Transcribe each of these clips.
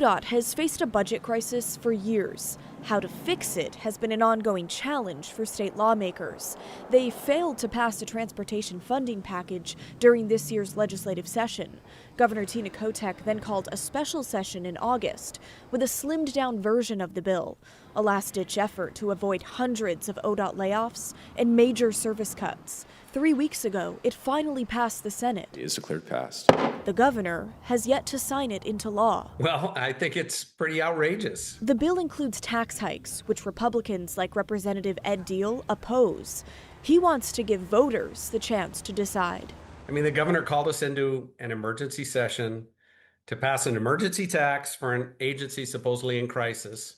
ODOT has faced a budget crisis for years. How to fix it has been an ongoing challenge for state lawmakers. They failed to pass a transportation funding package during this year's legislative session. Governor Tina Kotek then called a special session in August with a slimmed-down version of the bill, a last-ditch effort to avoid hundreds of ODOT layoffs and major service cuts. 3 weeks ago, it finally passed the Senate. It is declared passed. The governor has yet to sign it into law. Well, I think it's pretty outrageous. The bill includes tax hikes, which Republicans like Representative Ed Deal oppose. He wants to give voters the chance to decide. I mean, the governor called us into an emergency session to pass an emergency tax for an agency supposedly in crisis.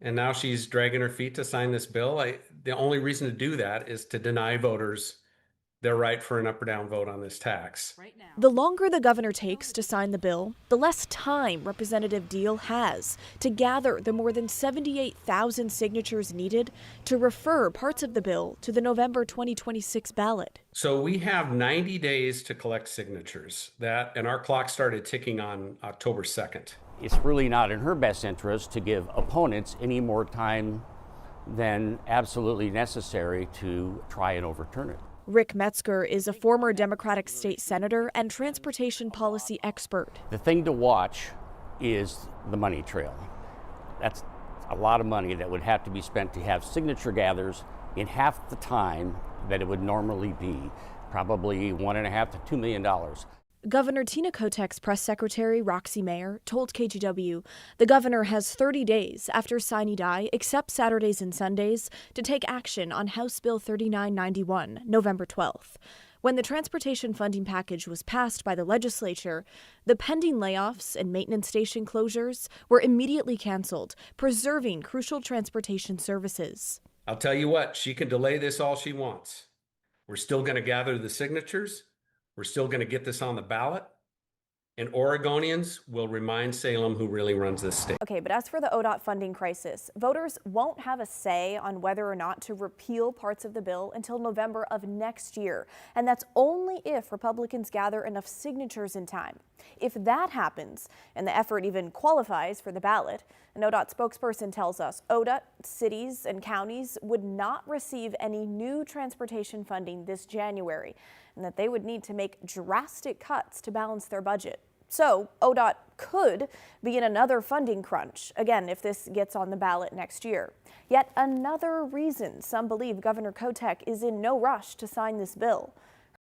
And now she's dragging her feet to sign this bill. The only reason to do that is to deny voters their right for an up or down vote on this tax. The longer the governor takes to sign the bill, the less time Representative Deal has to gather the more than 78,000 signatures needed to refer parts of the bill to the November 2026 ballot. So we have 90 days to collect signatures, and our clock started ticking on October 2nd. It's really not in her best interest to give opponents any more time than absolutely necessary to try and overturn it. Rick Metzger is a former Democratic state senator and transportation policy expert. The thing to watch is the money trail. That's a lot of money that would have to be spent to have signature gathers in half the time that it would normally be, probably $1.5 to $2 million. Governor Tina Kotek's press secretary, Roxy Mayer, told KGW the governor has 30 days after sine die, except Saturdays and Sundays, to take action on House Bill 3991, November 12th. When the transportation funding package was passed by the legislature, the pending layoffs and maintenance station closures were immediately canceled, preserving crucial transportation services. I'll tell you what, she can delay this all she wants. We're still going to gather the signatures. We're still going to get this on the ballot, and Oregonians will remind Salem who really runs this state. Okay, but as for the ODOT funding crisis, voters won't have a say on whether or not to repeal parts of the bill until November of next year. And that's only if Republicans gather enough signatures in time. If that happens, and the effort even qualifies for the ballot, an ODOT spokesperson tells us ODOT, cities, and counties would not receive any new transportation funding this January, and that they would need to make drastic cuts to balance their budget. So ODOT could be in another funding crunch, again, if this gets on the ballot next year. Yet another reason some believe Governor Kotek is in no rush to sign this bill.